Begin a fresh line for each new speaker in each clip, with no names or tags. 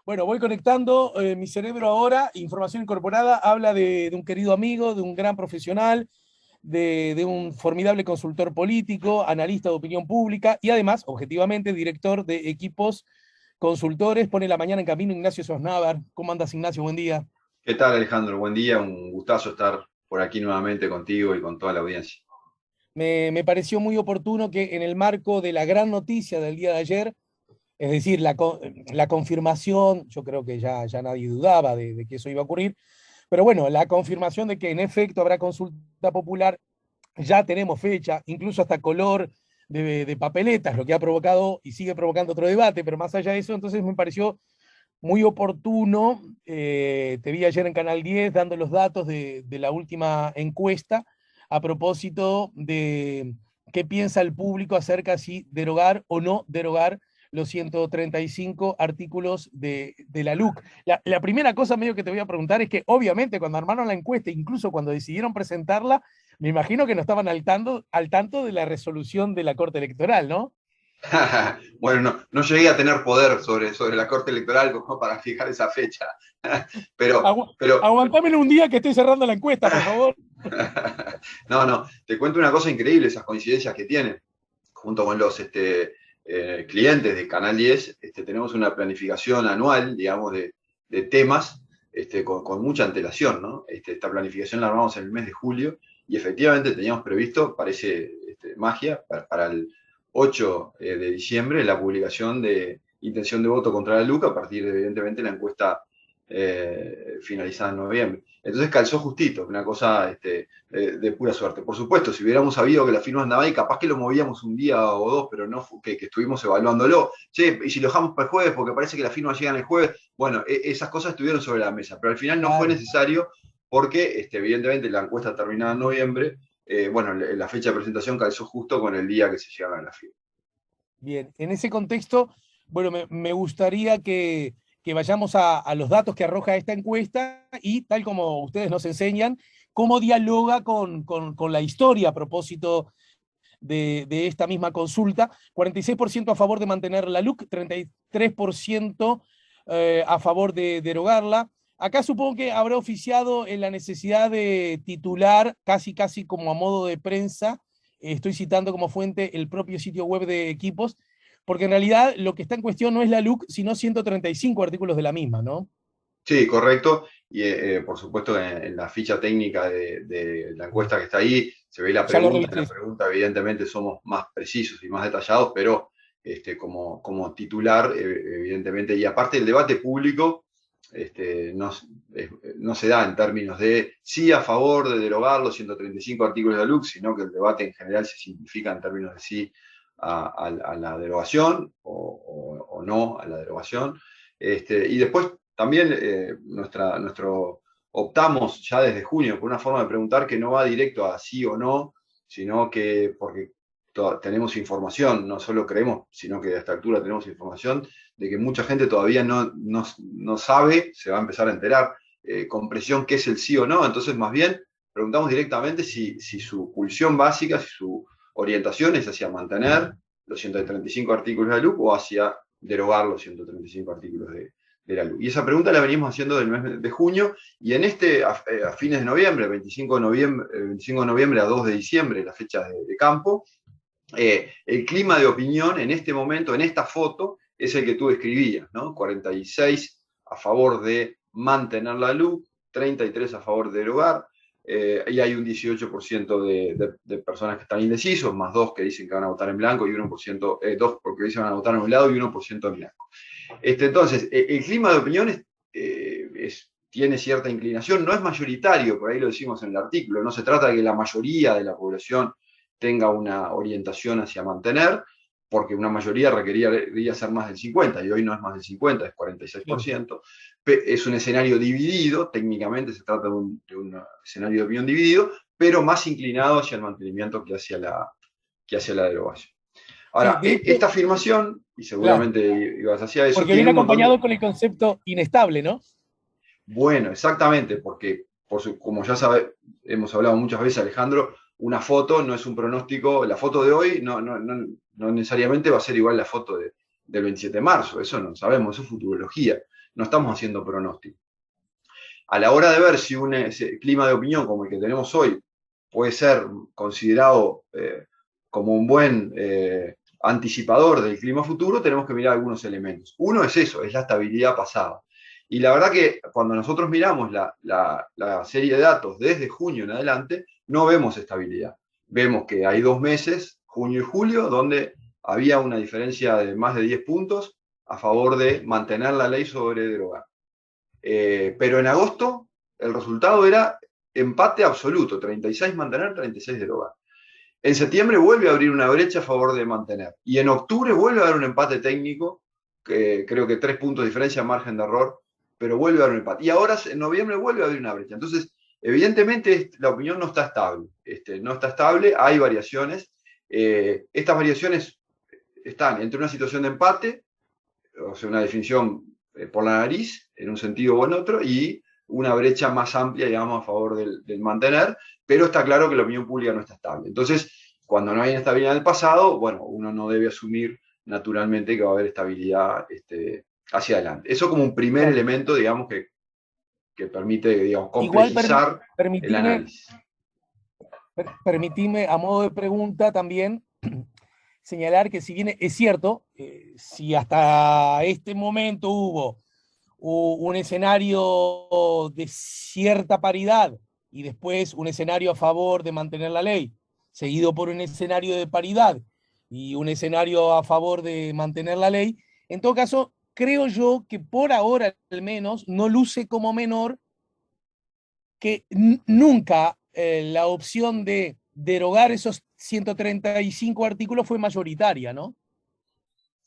Bueno, voy conectando mi cerebro ahora, información incorporada, habla de un querido amigo, de un gran profesional, de un formidable consultor político, analista de opinión pública y además, objetivamente, director de equipos consultores. Pone la mañana en camino Ignacio Sosnávar. ¿Cómo andas, Ignacio? Buen día.
¿Qué tal, Alejandro? Buen día, un gustazo estar por aquí nuevamente contigo y con toda la audiencia.
Me pareció muy oportuno que en el marco de la gran noticia del día de ayer, es decir, la confirmación, yo creo que ya nadie dudaba de que eso iba a ocurrir, pero bueno, la confirmación de que en efecto habrá consulta popular, ya tenemos fecha, incluso hasta color de papeletas, lo que ha provocado y sigue provocando otro debate, pero más allá de eso, entonces me pareció muy oportuno. Te vi ayer en Canal 10 dando los datos de la última encuesta a propósito de qué piensa el público acerca de si derogar o no derogar los 135 artículos de la LUC. La primera cosa medio que te voy a preguntar es que obviamente cuando armaron la encuesta, incluso cuando decidieron presentarla, me imagino que no estaban al tanto de la resolución de la Corte Electoral, ¿no?
Bueno, no llegué a tener poder sobre la Corte Electoral como para fijar esa fecha, pero, pero
Aguantámelo un día que estoy cerrando la encuesta, por favor.
no, te cuento una cosa increíble, esas coincidencias que tienen, junto con los clientes de Canal 10, tenemos una planificación anual, digamos, de temas con mucha antelación, ¿no? Esta planificación la armamos en el mes de julio y efectivamente teníamos previsto, parece magia, para el 8 de diciembre la publicación de intención de voto contra la LUC a partir de, evidentemente, la encuesta finalizada en noviembre. Entonces calzó justito, una cosa de pura suerte. Por supuesto, si hubiéramos sabido que la firma andaba ahí, capaz que lo movíamos un día o dos, pero no que estuvimos evaluándolo. Che, y si lo dejamos para el jueves, porque parece que las firmas llegan el jueves, bueno, esas cosas estuvieron sobre la mesa, pero al final no fue necesario porque, evidentemente, la encuesta terminada en noviembre, bueno, la fecha de presentación calzó justo con el día que se llegaron a la firma.
Bien, en ese contexto, bueno, me gustaría que vayamos a los datos que arroja esta encuesta y, tal como ustedes nos enseñan, cómo dialoga con la historia a propósito de esta misma consulta. 46% a favor de mantener la LUC, 33% a favor de derogarla. Acá supongo que habrá oficiado en la necesidad de titular, casi como a modo de prensa, estoy citando como fuente el propio sitio web de equipos, porque en realidad lo que está en cuestión no es la LUC, sino 135 artículos de la misma, ¿no?
Sí, correcto. Y por supuesto en la ficha técnica de la encuesta que está ahí se ve la
Ya lo
pregunta. En la
revisé.
pregunta evidentemente somos más precisos y más detallados, pero como titular, evidentemente, y aparte el debate público no se da en términos de sí a favor de derogar los 135 artículos de la LUC, sino que el debate en general se simplifica en términos de sí a la derogación o no a la derogación. Y después también optamos ya desde junio por una forma de preguntar que no va directo a sí o no, sino que porque tenemos información, no solo creemos, sino que a esta altura tenemos información de que mucha gente todavía no sabe, se va a empezar a enterar con presión qué es el sí o no. Entonces, más bien, preguntamos directamente si su pulsión básica, si su orientación es hacia mantener los 135 artículos de la LUC o hacia derogar los 135 artículos de la LUC. Y esa pregunta la venimos haciendo del mes de junio, y en a fines de noviembre, 25 de noviembre a 2 de diciembre, la fecha de campo, el clima de opinión en este momento, en esta foto, es el que tú describías, ¿no? 46 a favor de mantener la LUC, 33 a favor de derogar, y hay un 18% de personas que están indecisos, más 2 que dicen que van a votar en blanco, y 1%, 2 porque dicen que van a votar en un lado y 1% en blanco. Entonces, el clima de opinión tiene cierta inclinación, no es mayoritario, por ahí lo decimos en el artículo, no se trata de que la mayoría de la población tenga una orientación hacia mantener, porque una mayoría requeriría ser más del 50, y hoy no es más del 50, es 46%. Es un escenario dividido, técnicamente se trata de un escenario de opinión dividido, pero más inclinado hacia el mantenimiento que hacia la derogación.
Sí,
Ahora,
de hecho,
esta afirmación, y
claro,
seguramente ibas hacia eso,
porque
tiene
viene
un montón de...
acompañado con el concepto inestable, ¿no?
Bueno, exactamente, porque como ya hemos hablado muchas veces, Alejandro, una foto no es un pronóstico. La foto de hoy no necesariamente va a ser igual la foto del 27 de marzo, eso no sabemos, eso es futurología. no estamos haciendo pronóstico. A la hora de ver si un clima de opinión como el que tenemos hoy puede ser considerado como un buen anticipador del clima futuro, tenemos que mirar algunos elementos. Uno es eso, es la estabilidad pasada. Y la verdad que cuando nosotros miramos la serie de datos desde junio en adelante, no vemos estabilidad. Vemos que hay 2 meses, junio y julio, donde había una diferencia de más de 10 puntos a favor de mantener la ley sobre derogar. Pero en agosto el resultado era empate absoluto, 36 mantener, 36 derogar. En septiembre vuelve a abrir una brecha a favor de mantener. Y en octubre vuelve a haber un empate técnico, creo que 3 puntos de diferencia, margen de error, pero vuelve a haber un empate. Y ahora en noviembre vuelve a abrir una brecha. Entonces, evidentemente la opinión no está estable. No está estable, hay variaciones. Estas variaciones están entre una situación de empate, o sea, una definición por la nariz, en un sentido o en otro, y una brecha más amplia, digamos, a favor del mantener, pero está claro que la opinión pública no está estable. Entonces, cuando no hay estabilidad en el pasado, bueno, uno no debe asumir naturalmente que va a haber estabilidad hacia adelante. Eso como un primer elemento, digamos, que permite, digamos, complejizar el análisis.
Permitime, a modo de pregunta también, señalar que si bien es cierto, si hasta este momento hubo un escenario de cierta paridad y después un escenario a favor de mantener la ley, seguido por un escenario de paridad y un escenario a favor de mantener la ley, en todo caso, creo yo que por ahora al menos no luce como menor que nunca la opción de derogar esos 135 artículos fue mayoritaria, ¿no?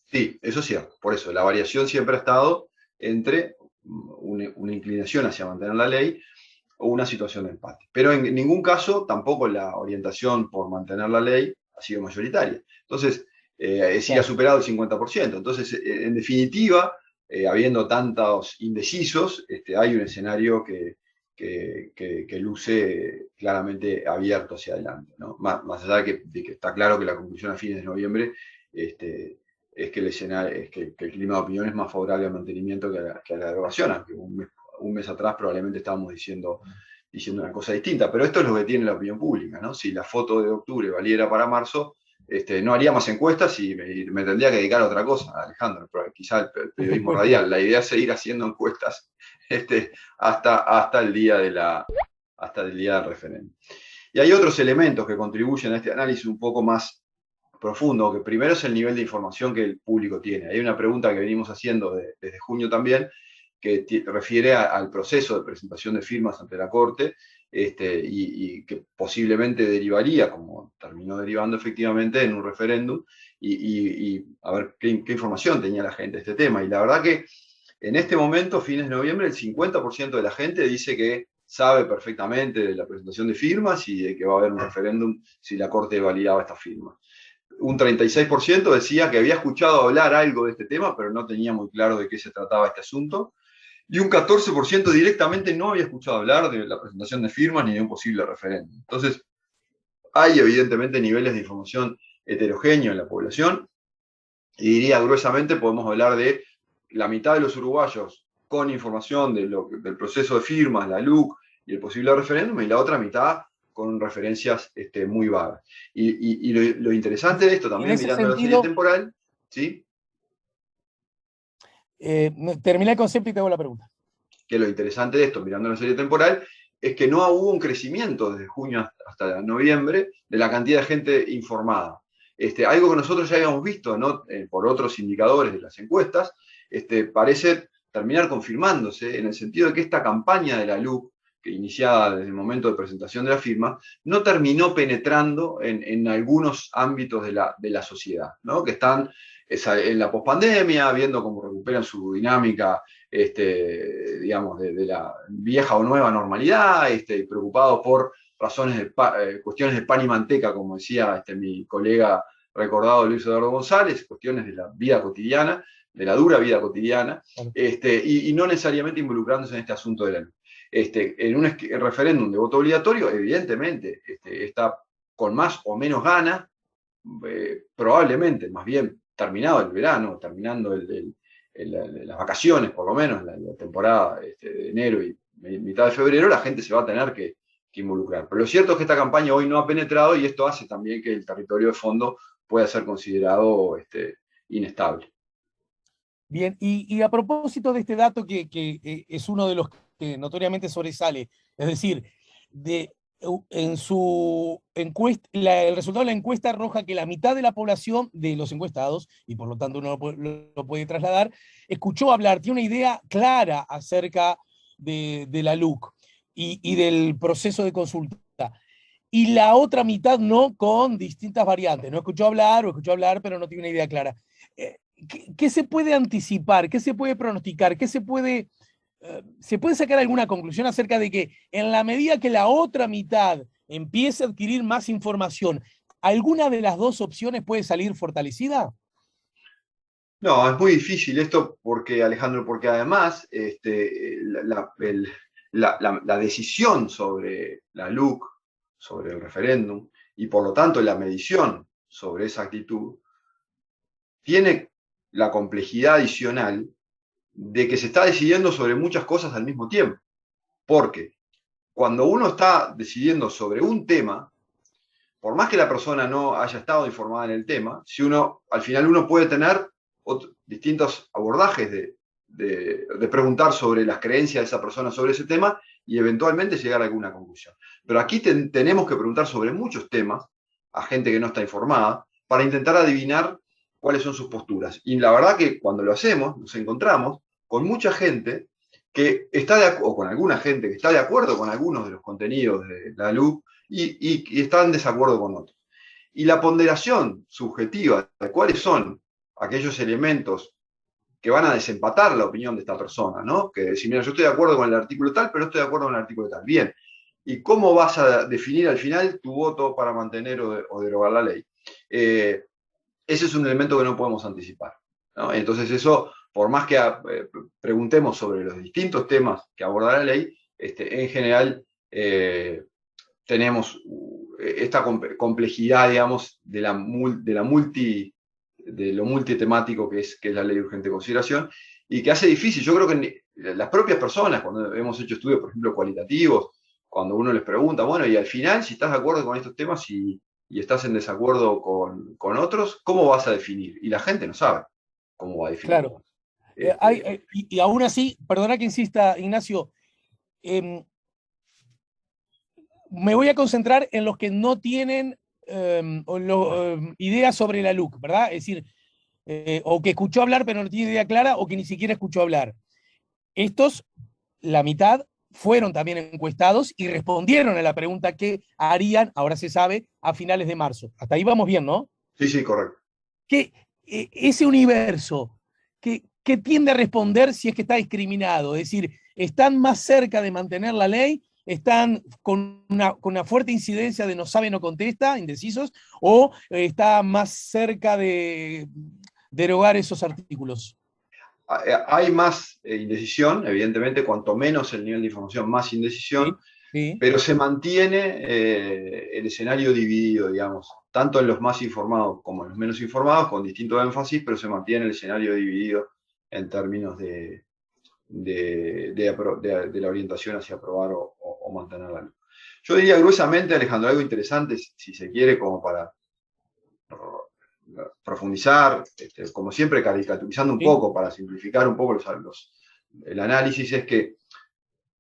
Sí, eso es cierto. Por eso, la variación siempre ha estado entre una inclinación hacia mantener la ley o una situación de empate. Pero en ningún caso tampoco la orientación por mantener la ley ha sido mayoritaria. Entonces, sí ha superado el 50%. Entonces, en definitiva, habiendo tantos indecisos, hay un escenario que luce claramente abierto hacia adelante, ¿no? Más allá de que está claro que la conclusión a fines de noviembre es que el escenario, es que el clima de opinión es más favorable al mantenimiento que a la derogación, aunque un mes atrás probablemente estábamos diciendo una cosa distinta, pero esto es lo que tiene la opinión pública, ¿no? Si la foto de octubre valiera para marzo, no haría más encuestas y me tendría que dedicar a otra cosa, Alejandro, pero quizá el periodismo radial. La idea es seguir haciendo encuestas hasta el día del referéndum. Y hay otros elementos que contribuyen a este análisis un poco más profundo, que primero es el nivel de información que el público tiene. Hay una pregunta que venimos haciendo desde junio también, que refiere al proceso de presentación de firmas ante la Corte, y que posiblemente derivaría, como terminó derivando efectivamente, en un referéndum, y a ver qué información tenía la gente de este tema. Y la verdad que en este momento, fines de noviembre, el 50% de la gente dice que sabe perfectamente de la presentación de firmas y de que va a haber un referéndum si la Corte validaba estas firmas. Un 36% decía que había escuchado hablar algo de este tema, pero no tenía muy claro de qué se trataba este asunto. Y un 14% directamente no había escuchado hablar de la presentación de firmas ni de un posible referéndum. Entonces, hay evidentemente niveles de información heterogéneos en la población, y diría gruesamente, podemos hablar de la mitad de los uruguayos con información del proceso de firmas, la LUC y el posible referéndum, y la otra mitad con referencias muy vagas. Y lo interesante de esto también, mirando la serie temporal, ¿sí?
Termina el concepto y te hago la pregunta.
Que lo interesante de esto, mirando la serie temporal, es que no hubo un crecimiento desde junio hasta noviembre de la cantidad de gente informada. Algo que nosotros ya habíamos visto, ¿no? Por otros indicadores de las encuestas, parece terminar confirmándose en el sentido de que esta campaña de la LUC, que iniciada desde el momento de presentación de la firma, no terminó penetrando en algunos ámbitos de la sociedad, ¿no? Que están en la pospandemia, viendo cómo recuperan su dinámica, digamos, de la vieja o nueva normalidad, preocupados por razones cuestiones de pan y manteca, como decía mi colega recordado Luis Eduardo González, cuestiones de la vida cotidiana, de la dura vida cotidiana, y no necesariamente involucrándose en este asunto de la luz. En un referéndum de voto obligatorio, evidentemente, está con más o menos ganas, probablemente, más bien, terminado el verano, terminando las vacaciones, por lo menos, la temporada de enero y mitad de febrero, la gente se va a tener que involucrar. Pero lo cierto es que esta campaña hoy no ha penetrado y esto hace también que el territorio de fondo pueda ser considerado inestable.
Bien, y a propósito de este dato que es uno de los que notoriamente sobresale, es decir, en su encuesta, el resultado de la encuesta arroja que la mitad de la población de los encuestados, y por lo tanto uno lo puede trasladar, escuchó hablar, tiene una idea clara acerca de la LUC y del proceso de consulta. Y la otra mitad no, con distintas variantes. No escuchó hablar o escuchó hablar, pero no tiene una idea clara. ¿Qué se puede anticipar? ¿Qué se puede pronosticar? ¿Se puede sacar alguna conclusión acerca de que en la medida que la otra mitad empiece a adquirir más información, alguna de las dos opciones puede salir fortalecida?
No, es muy difícil esto porque, Alejandro, porque además la decisión sobre la LUC, sobre el referéndum, y por lo tanto la medición sobre esa actitud, tiene la complejidad adicional de que se está decidiendo sobre muchas cosas al mismo tiempo. Porque cuando uno está decidiendo sobre un tema, por más que la persona no haya estado informada en el tema, si al final uno puede tener distintos abordajes de preguntar sobre las creencias de esa persona sobre ese tema y eventualmente llegar a alguna conclusión. Pero aquí tenemos que preguntar sobre muchos temas a gente que no está informada para intentar adivinar cuáles son sus posturas. Y la verdad que cuando lo hacemos, nos encontramos con mucha gente que está o con alguna gente que está de acuerdo con algunos de los contenidos de la LUC y está en desacuerdo con otros. Y la ponderación subjetiva de cuáles son aquellos elementos que van a desempatar la opinión de esta persona, ¿no? Que decir, mira, yo estoy de acuerdo con el artículo tal, pero no estoy de acuerdo con el artículo tal. Bien. ¿Y cómo vas a definir al final tu voto para mantener o derogar la ley? Ese es un elemento que no podemos anticipar, ¿no? Entonces eso, por más que preguntemos sobre los distintos temas que aborda la ley, en general tenemos esta complejidad, digamos, de lo multitemático que es la ley de urgente consideración, y que hace difícil. Yo creo que las propias personas, cuando hemos hecho estudios, por ejemplo, cualitativos, cuando uno les pregunta, bueno, y al final, si estás de acuerdo con estos temas y estás en desacuerdo con otros, ¿cómo vas a definir? Y la gente no sabe cómo va a definir.
Claro. Y aún así, perdona que insista, Ignacio, me voy a concentrar en los que no tienen ideas sobre la LUC, ¿verdad? Es decir, o que escuchó hablar pero no tiene idea clara, o que ni siquiera escuchó hablar. Estos, la mitad, fueron también encuestados y respondieron a la pregunta que harían, ahora se sabe, a finales de marzo. Hasta ahí vamos bien, ¿no?
Sí, sí, correcto.
Que ese universo, que tiende a responder si es que está discriminado, es decir, están más cerca de mantener la ley, están con una fuerte incidencia de no sabe, no contesta, indecisos, o está más cerca de derogar esos artículos.
Hay más indecisión, evidentemente, cuanto menos el nivel de información, más indecisión,
sí.
Pero se mantiene el escenario dividido, digamos, tanto en los más informados como en los menos informados, con distinto énfasis, pero se mantiene el escenario dividido en términos de la orientación hacia aprobar o mantener la luz. Yo diría gruesamente, Alejandro, algo interesante, si se quiere, como para profundizar, como siempre caricaturizando un poco, para simplificar un poco el análisis, es que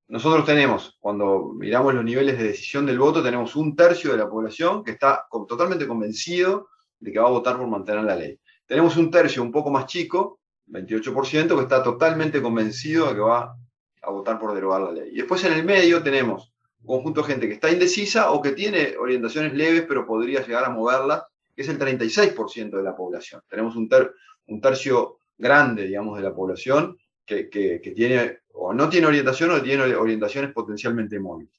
nosotros tenemos, cuando miramos los niveles de decisión del voto, tenemos 1/3 de la población que está totalmente convencido de que va a votar por mantener la ley. Tenemos 1/3 un poco más chico, 28%, que está totalmente convencido de que va a votar por derogar la ley. Y después en el medio tenemos un conjunto de gente que está indecisa o que tiene orientaciones leves, pero podría llegar a moverla, que es el 36% de la población. Tenemos un tercio grande, digamos, de la población que tiene o no tiene orientación o tiene orientaciones potencialmente móviles.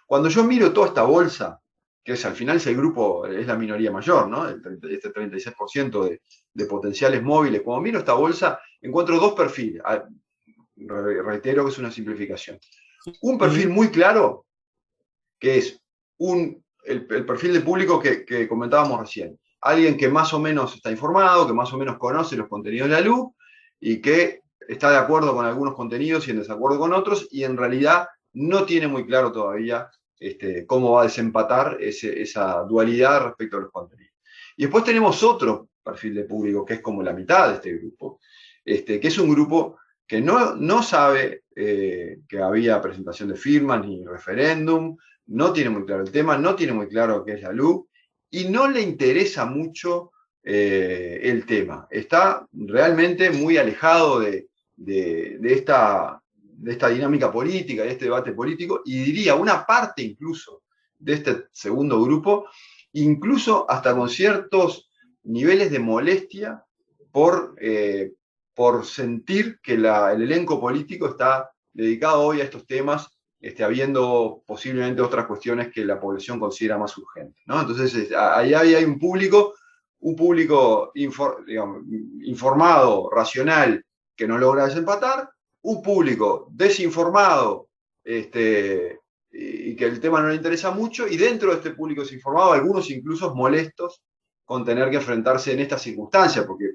Cuando yo miro toda esta bolsa, que al final es el grupo, es la minoría mayor, ¿no? Este 36% de potenciales móviles, cuando miro esta bolsa, encuentro dos perfiles. Reitero que es una simplificación. Un perfil muy claro, que es el perfil de público que comentábamos recién. Alguien que más o menos está informado, que más o menos conoce los contenidos de la LUC y que está de acuerdo con algunos contenidos y en desacuerdo con otros, y en realidad no tiene muy claro todavía cómo va a desempatar esa dualidad respecto a los contenidos. Y después tenemos otro perfil de público, que es como la mitad de este grupo, que es un grupo que no sabe que había presentación de firmas ni referéndum, no tiene muy claro el tema, no tiene muy claro qué es la LUC, y no le interesa mucho el tema. Está realmente muy alejado de esta dinámica política, de este debate político, y diría una parte incluso de este segundo grupo, incluso hasta con ciertos niveles de molestia por sentir que el elenco político está dedicado hoy a estos temas, habiendo posiblemente otras cuestiones que la población considera más urgentes, ¿no? Entonces, ahí hay un público digamos, informado, racional, que no logra desempatar, un público desinformado y que el tema no le interesa mucho, y dentro de este público desinformado, algunos incluso molestos con tener que enfrentarse en estas circunstancias, porque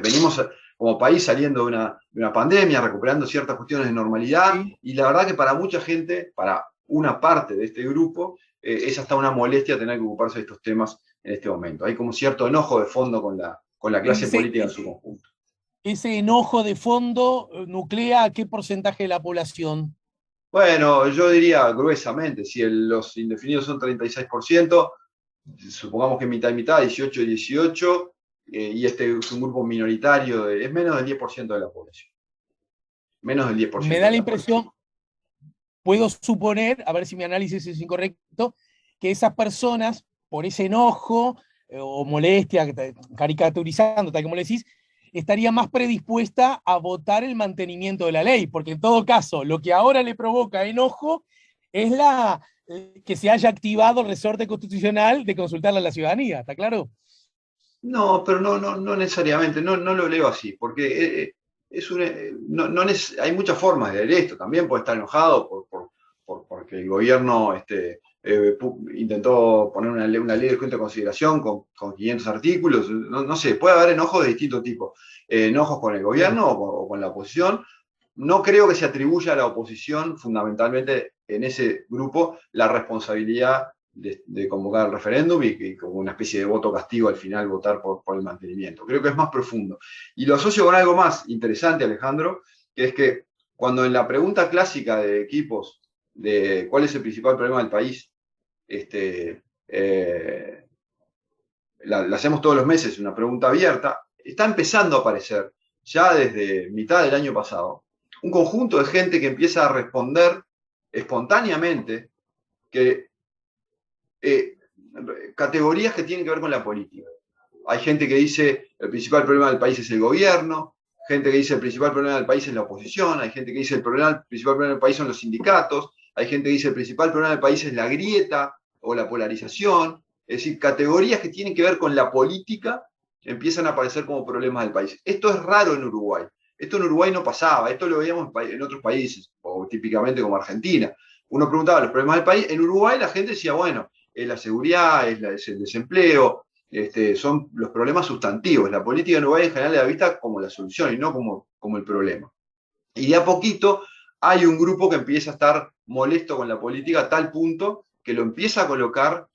venimos como país saliendo de una pandemia, recuperando ciertas cuestiones de normalidad, y la verdad que para mucha gente, para una parte de este grupo, es hasta una molestia tener que ocuparse de estos temas en este momento. Hay como cierto enojo de fondo con la clase política en su conjunto.
¿Ese enojo de fondo nuclea a qué porcentaje de la población?
Bueno, yo diría gruesamente, si los indefinidos son 36%, supongamos que mitad y mitad, 18 y 18, y este es un grupo minoritario, es menos del 10% de la población. Menos del 10%.
Me da la impresión, puedo suponer, a ver si mi análisis es incorrecto, que esas personas, por ese enojo o molestia, caricaturizando, tal como le decís, estaría más predispuesta a votar el mantenimiento de la ley, porque en todo caso, lo que ahora le provoca enojo es que se haya activado el resorte constitucional de consultarle a la ciudadanía, ¿está claro?
No, pero no necesariamente, no lo leo así, porque hay muchas formas de leer esto. También puede estar enojado porque el gobierno intentó poner una ley de cuenta de consideración con 500 artículos. No sé, puede haber enojos de distinto tipo. Enojos con el gobierno o con la oposición. No creo que se atribuya a la oposición, fundamentalmente en ese grupo, la responsabilidad de convocar el referéndum y como una especie de voto castigo al final votar por el mantenimiento. Creo que es más profundo. Y lo asocio con algo más interesante, Alejandro, que es que cuando en la pregunta clásica de equipos de cuál es el principal problema del país, la hacemos todos los meses, una pregunta abierta, está empezando a aparecer, ya desde mitad del año pasado, un conjunto de gente que empieza a responder espontáneamente que categorías que tienen que ver con la política. Hay gente que dice el principal problema del país es el gobierno, gente que dice el principal problema del país es la oposición, hay gente que dice el principal problema del país son los sindicatos, hay gente que dice el principal problema del país es la grieta o la polarización. Es decir, categorías que tienen que ver con la política empiezan a aparecer como problemas del país. Esto es raro en Uruguay. Esto en Uruguay no pasaba, esto lo veíamos en otros países, o típicamente como Argentina. Uno preguntaba los problemas del país. En Uruguay la gente decía, bueno, es la seguridad, es el desempleo, son los problemas sustantivos. La política en Uruguay en general la vista como la solución y no como el problema. Y de a poquito hay un grupo que empieza a estar molesto con la política a tal punto que lo empieza a colocar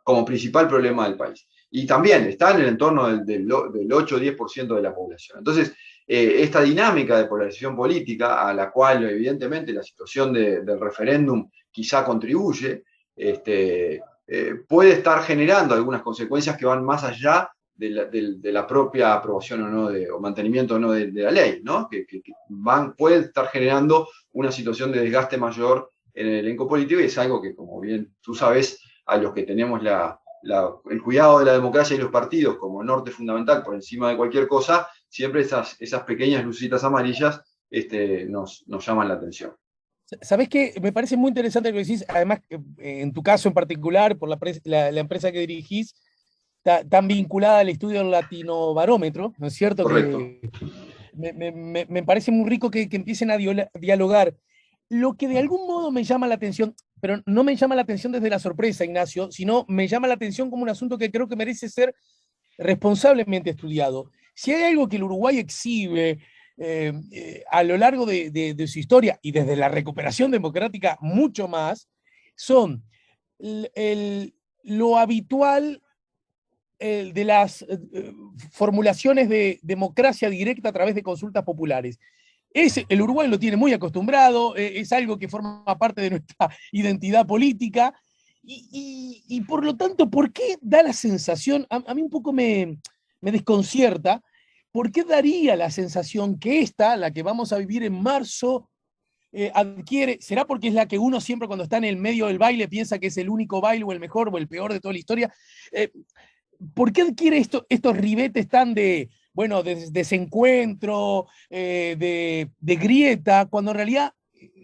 como principal problema del país. Y también está en el entorno del 8 o 10% de la población. Entonces, esta dinámica de polarización política, a la cual evidentemente la situación del referéndum quizá contribuye, puede estar generando algunas consecuencias que van más allá de la propia aprobación o no o mantenimiento o no de la ley, ¿no? Que pueden estar generando una situación de desgaste mayor en el elenco político, y es algo que, como bien tú sabes, a los que tenemos el cuidado de la democracia y los partidos como norte fundamental por encima de cualquier cosa, siempre esas pequeñas lucitas amarillas nos llaman la atención.
¿Sabés qué? Me parece muy interesante lo que decís, además, en tu caso en particular, por la empresa que dirigís, tan vinculada al estudio del Latino Barómetro, ¿no es cierto?
Correcto.
Que me parece muy rico que empiecen a dialogar. Lo que de algún modo me llama la atención, pero no me llama la atención desde la sorpresa, Ignacio, sino me llama la atención como un asunto que creo que merece ser responsablemente estudiado. si hay algo que el Uruguay exhibe a lo largo de su historia y desde la recuperación democrática mucho más, son lo habitual de las formulaciones de democracia directa a través de consultas populares. El Uruguay lo tiene muy acostumbrado, es algo que forma parte de nuestra identidad política, y por lo tanto, ¿por qué da la sensación, a mí un poco me desconcierta, ¿por qué daría la sensación que esta, la que vamos a vivir en marzo, adquiere, será porque es la que uno siempre cuando está en el medio del baile piensa que es el único baile o el mejor o el peor de toda la historia? ¿Por qué adquiere estos ribetes tan bueno, de desencuentro, de grieta, cuando en realidad,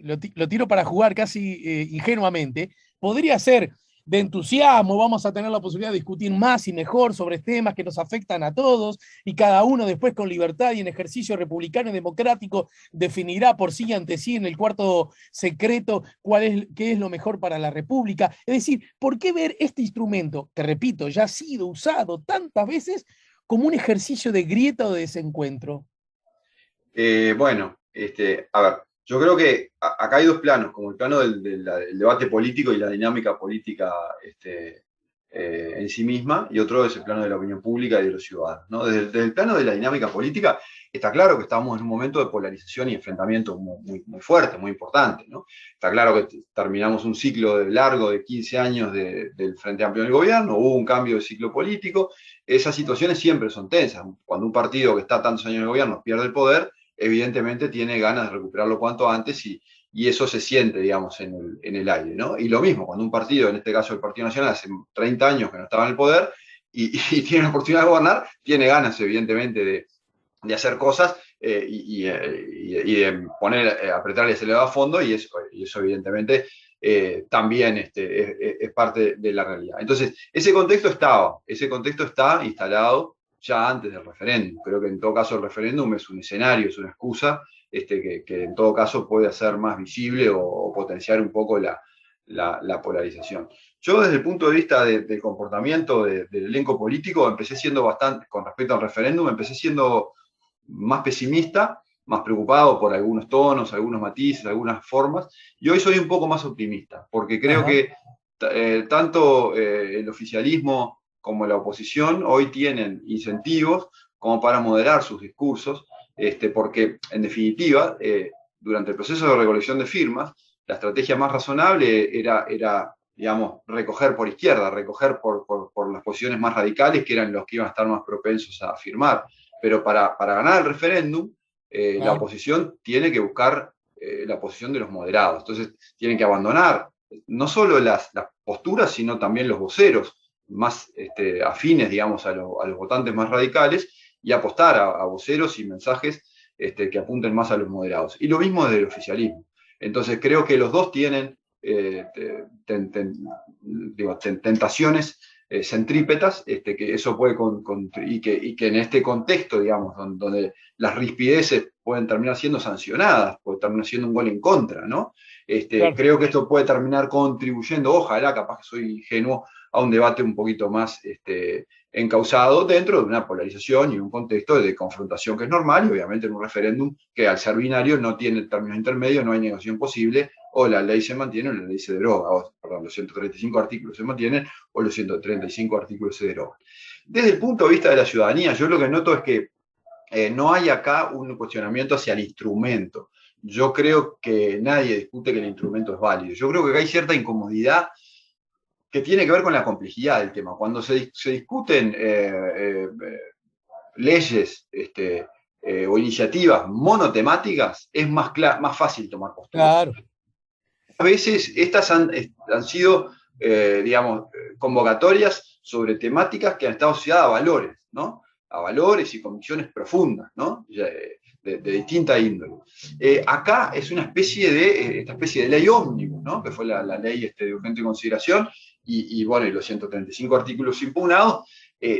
lo tiro para jugar casi ingenuamente, podría ser de entusiasmo, vamos a tener la posibilidad de discutir más y mejor sobre temas que nos afectan a todos, y cada uno después con libertad y en ejercicio republicano y democrático definirá por sí y ante sí en el cuarto secreto qué es lo mejor para la República? Es decir, ¿por qué ver este instrumento, que repito, ya ha sido usado tantas veces, como un ejercicio de grieta o de desencuentro?
Bueno, a ver, yo creo que acá hay dos planos, como el plano del debate político y la dinámica política en sí misma, y otro es el plano de la opinión pública y de los ciudadanos, ¿no? Desde el plano de la dinámica política, está claro que estamos en un momento de polarización y enfrentamiento muy fuerte, muy importante, ¿no? Está claro que terminamos un ciclo largo de 15 años del Frente Amplio en el gobierno, hubo un cambio de ciclo político, esas situaciones siempre son tensas. Cuando un partido que está tantos años en el gobierno pierde el poder, evidentemente tiene ganas de recuperarlo cuanto antes y eso se siente, digamos, en el aire, ¿no? Y lo mismo, cuando un partido, en este caso el Partido Nacional, hace 30 años que no estaba en el poder y tiene la oportunidad de gobernar, tiene ganas, evidentemente, de hacer cosas y de apretar y acelerar a fondo, y eso evidentemente, también es parte de la realidad. Entonces, ese contexto está instalado ya antes del referéndum. Creo que en todo caso el referéndum es un escenario, es una excusa que en todo caso puede hacer más visible o potenciar un poco la polarización. Yo desde el punto de vista del comportamiento del elenco político, empecé siendo bastante, con respecto al referéndum, empecé siendo más pesimista, más preocupado por algunos tonos, algunos matices, algunas formas, y hoy soy un poco más optimista, porque creo
Ajá.
que tanto el oficialismo como la oposición hoy tienen incentivos como para moderar sus discursos, porque en definitiva, durante el proceso de recolección de firmas, la estrategia más razonable era digamos, recoger por izquierda, recoger por las posiciones más radicales, que eran los que iban a estar más propensos a firmar. Pero para ganar el referéndum, la
Claro.
oposición tiene que buscar la posición de los moderados. Entonces, tienen que abandonar no solo las posturas, sino también los voceros más afines, digamos, a los votantes más radicales, y apostar a voceros y mensajes que apunten más a los moderados. Y lo mismo desde el oficialismo. Entonces, creo que los dos tienen tentaciones centrípetas, que eso puede y que en este contexto, digamos, donde las rispideces pueden terminar siendo sancionadas, puede terminar siendo un gol en contra, ¿no?
Claro.
Creo que esto puede terminar contribuyendo, ojalá, capaz que soy ingenuo, a un debate un poquito más encauzado dentro de una polarización y un contexto de confrontación que es normal, y obviamente en un referéndum que al ser binario no tiene términos intermedios, no hay negociación posible, o la ley se mantiene o la ley se deroga, perdón, los 135 artículos se mantienen o los 135 artículos se derogan. Desde el punto de vista de la ciudadanía, yo lo que noto es que no hay acá un cuestionamiento hacia el instrumento. Yo creo que nadie discute que el instrumento es válido. Yo creo que acá hay cierta incomodidad que tiene que ver con la complejidad del tema. Cuando se discuten leyes o iniciativas monotemáticas, es más fácil tomar postura.
Claro.
A veces estas han sido, digamos, convocatorias sobre temáticas que han estado asociadas a valores, ¿no? A valores y convicciones profundas, ¿no? De distinta índole. Acá es una especie esta especie de ley ómnibus, ¿no? Que fue la ley de urgente consideración, bueno, y los 135 artículos impugnados.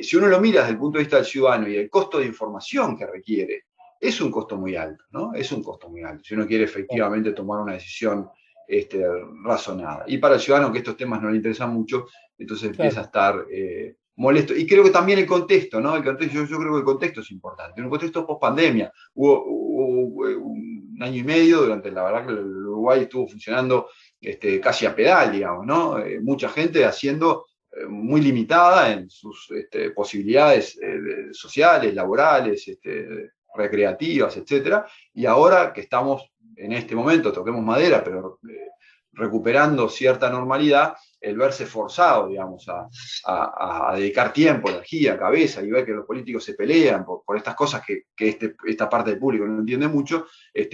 Si uno lo mira desde el punto de vista del ciudadano y el costo de información que requiere, es un costo muy alto, ¿no? Es un costo muy alto. Si uno quiere efectivamente tomar una decisión razonada. Y para el ciudadano que estos temas no le interesan mucho, entonces empieza
Claro.
a estar molesto. Y creo que también el contexto, ¿no? Yo creo que el contexto es importante. En un contexto post-pandemia, hubo un año y medio, durante la verdad que el Uruguay estuvo funcionando casi a pedal, digamos, ¿no? Mucha gente haciendo muy limitada en sus posibilidades sociales, laborales, recreativas, etcétera. Y ahora que estamos en este momento, toquemos madera, pero recuperando cierta normalidad, el verse forzado, digamos, a dedicar tiempo, energía, cabeza, y ver que los políticos se pelean por estas cosas que esta parte del público no entiende mucho,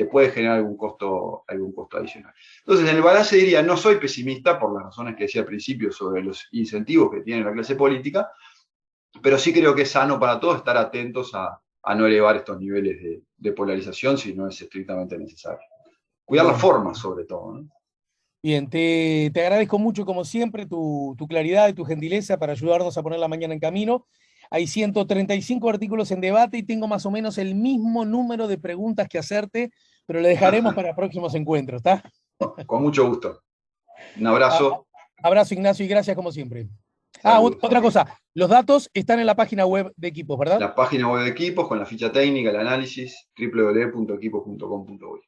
puede generar algún costo adicional. Entonces, en el balance diría, no soy pesimista por las razones que decía al principio sobre los incentivos que tiene la clase política, pero sí creo que es sano para todos estar atentos a no elevar estos niveles de polarización si no es estrictamente necesario. Cuidar las formas, sobre todo, ¿no?
Bien, te agradezco mucho, como siempre, tu claridad y tu gentileza para ayudarnos a poner la mañana en camino. Hay 135 artículos en debate y tengo más o menos el mismo número de preguntas que hacerte, pero le dejaremos para próximos encuentros, ¿está?
Con mucho gusto. Un abrazo.
Abrazo, Ignacio, y gracias como siempre.
Saludos.
Otra cosa, los datos están en la página web de Equipos, ¿verdad?
La página web de Equipos con la ficha técnica, el análisis, www.equipos.com.uy.